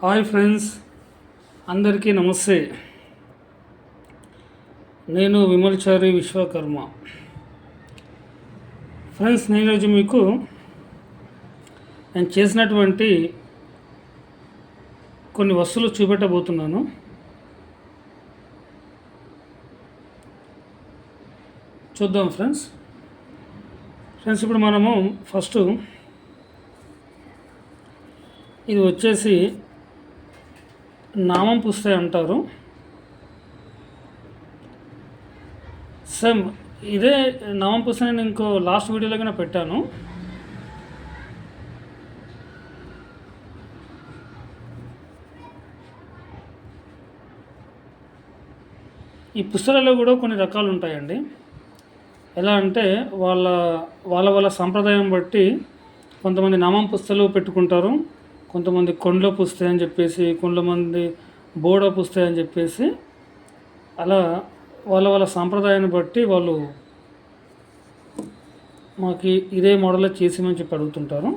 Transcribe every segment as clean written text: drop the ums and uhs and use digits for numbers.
Hi friends, అందరికీ నమస్తే. నేను విమల్చారి విశ్వకర్మ. ఫ్రెండ్స్, నేను ఈరోజు మీకు నేను చేసినటువంటి కొన్ని వస్తువులు చూపెట్టబోతున్నాను. చూద్దాం ఫ్రెండ్స్. ఇప్పుడు మనము ఫస్ట్ ఇది వచ్చేసి నామం పుస్తకం అంటారు. సేమ్ ఇదే నామం పుస్తకం నేను ఇంకో లాస్ట్ వీడియోలో కన్నా పెట్టాను. ఈ పుస్తకాల్లో కూడా కొన్ని రకాలు ఉంటాయండి. ఎలా అంటే వాళ్ళ సంప్రదాయం బట్టి కొంతమంది నామం పుస్తకాలు పెట్టుకుంటారు, కొంతమంది కొండ్ల పుస్తకం అని చెప్పేసి, కొంతమంది బోడ పుస్తకం అని చెప్పేసి, అలా వాళ్ళ సాంప్రదాయాన్ని బట్టి వాళ్ళు మాకు ఇదే మోడల్లో చేసిమని చెప్పి అడుగుతుంటారు.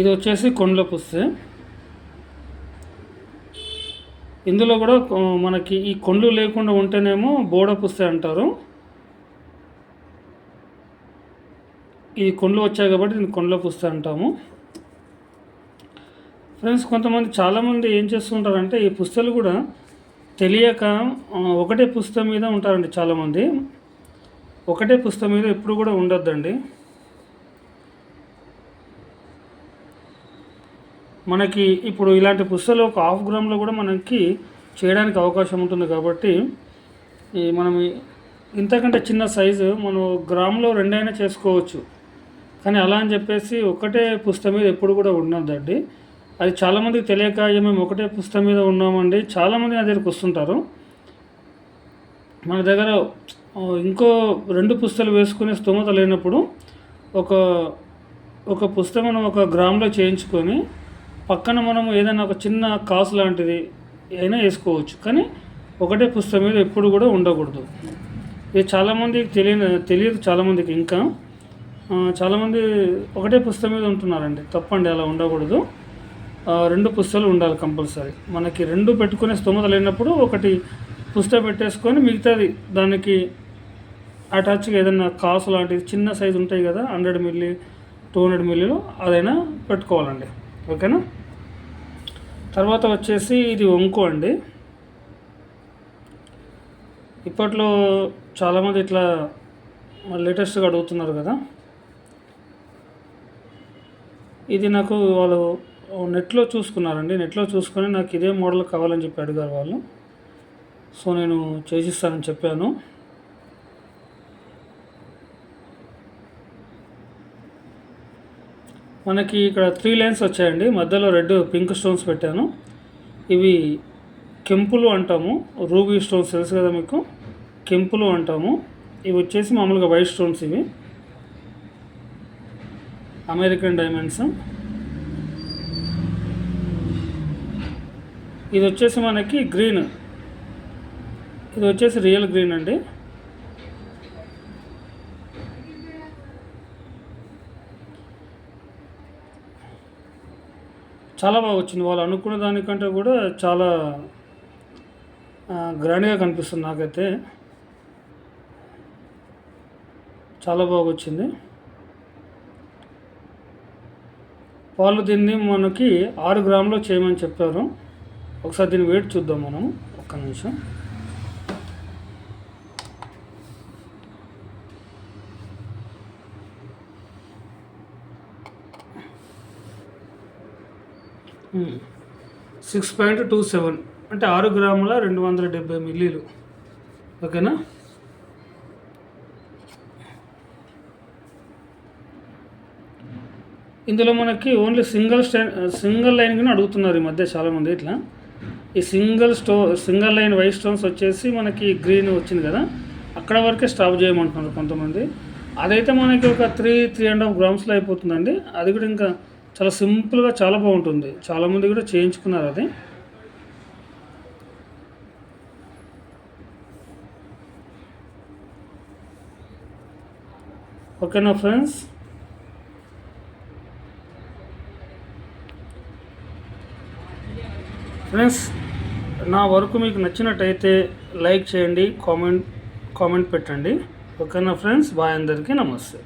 ఇది వచ్చేసి కొండ్ల పుస్తకం. ఇందులో కూడా మనకి ఈ కొండ్లు లేకుండా ఉంటేనేమో బోడ పుస్తకం అంటారు. ఈ కొండ్లు వచ్చాయి కాబట్టి దీన్ని కొండ్ల పుస్తకం అంటాము. ఫ్రెండ్స్, చాలామంది ఏం చేస్తుంటారంటే ఈ పుస్తకాలు కూడా తెలియక ఒకటే పుస్తకం మీద ఉంటారండి. చాలామంది ఒకటే పుస్తకం మీద ఎప్పుడు కూడా ఉండొద్దండి. మనకి ఇప్పుడు ఇలాంటి పుస్తకాలు ఒక 1/2 గ్రామ్లో కూడా మనకి చేయడానికి అవకాశం ఉంటుంది. కాబట్టి మనం ఇంతకంటే చిన్న సైజు మనం గ్రామ్లో 2 అయినా చేసుకోవచ్చు. కానీ అలా అని చెప్పేసి ఒకటే పుస్తకం మీద ఎప్పుడు కూడా ఉండొద్దండి. అది చాలామందికి తెలియక మేము ఒకటే పుస్తకం మీద ఉన్నామండి, చాలామంది నా దగ్గరికి వస్తుంటారు. మన దగ్గర ఇంకో 2 పుస్తకాలు వేసుకునే స్తోమత లేనప్పుడు ఒక పుస్తకం మనం 1 గ్రామ్లో చేయించుకొని పక్కన మనం ఏదైనా ఒక చిన్న కాసు లాంటిది అయినా వేసుకోవచ్చు. కానీ ఒకటే పుస్తకం మీద ఎప్పుడు కూడా ఉండకూడదు. ఇది చాలామందికి తెలియదు. చాలామందికి ఇంకా చాలామంది ఒకటే పుస్తకం మీద ఉంటున్నారండి. తప్పండి, అలా ఉండకూడదు. 2 పుస్తకాలు ఉండాలి కంపల్సరీ. మనకి 2 పెట్టుకునే స్తోమత లేనప్పుడు ఒకటి పుస్తకం పెట్టేసుకొని మిగతాది దానికి అటాచ్గా ఏదైనా కాసు లాంటిది చిన్న సైజు ఉంటాయి కదా, 100 మిల్లీ 200 మిల్లీలు అదైనా పెట్టుకోవాలండి. ఓకేనా. తర్వాత వచ్చేసి ఇది వంకు అండి. ఇప్పట్లో చాలామంది ఇట్లా లేటెస్ట్గా అడుగుతున్నారు కదా. ఇది నాకు వాళ్ళు నెట్లో చూసుకున్నారండి. నెట్లో చూసుకొని నాకు ఇదే మోడల్ కావాలని చెప్పి అడిగారు వాళ్ళు. సో నేను చేసిస్తానని చెప్పాను. మనకి ఇక్కడ 3 లైన్స్ వచ్చాయండి. మధ్యలో రెడ్ పింక్ స్టోన్స్ పెట్టాను. ఇవి కెంపులు అంటాము. రూబీ స్టోన్స్ తెలుసు కదా మీకు, కెంపులు అంటాము. ఇవి వచ్చేసి మామూలుగా వైట్ స్టోన్స్. ఇవి అమెరికన్ డైమండ్స్. ఇది వచ్చేసి మనకి గ్రీన్. ఇది వచ్చేసి రియల్ గ్రీన్ అండి. చాలా బాగా వచ్చింది. వాళ్ళు అనుకున్న దానికంటే కూడా చాలా గ్రాండ్గా కనిపిస్తుంది. నాకైతే చాలా బాగా వచ్చింది. వాళ్ళు దీన్ని మనకి 6 గ్రాములో చేయమని చెప్పారు. ఒకసారి దీన్ని వెయిట్ చూద్దాం మనం. ఒక్క నిమిషం. Hmm. 6.27 అంటే 6 గ్రాముల 270 మిల్లీలు. ఓకేనా. ఇందులో మనకి ఓన్లీ సింగిల్ లైన్ కానీ అడుగుతున్నారు ఈ మధ్య చాలామంది. ఇట్లా ఈ సింగిల్ లైన్ వైట్ స్టోన్స్ వచ్చేసి మనకి గ్రీన్ వచ్చింది కదా, అక్కడ వరకే స్టాప్ చేయమంటున్నారు కొంతమంది. అదైతే మనకి ఒక 3.5 గ్రామ్స్లో అయిపోతుందండి. అది కూడా ఇంకా చాలా సింపుల్గా చాలా బాగుంటుంది. చాలామంది కూడా చేయించుకున్నారు అది. ఓకేనా ఫ్రెండ్స్. ఫ్రెండ్స్, నా వర్క్ మీకు నచ్చినట్టయితే లైక్ చేయండి, కామెంట్ పెట్టండి. ఓకేనా ఫ్రెండ్స్, బాయ్, అందరికీ నమస్తే.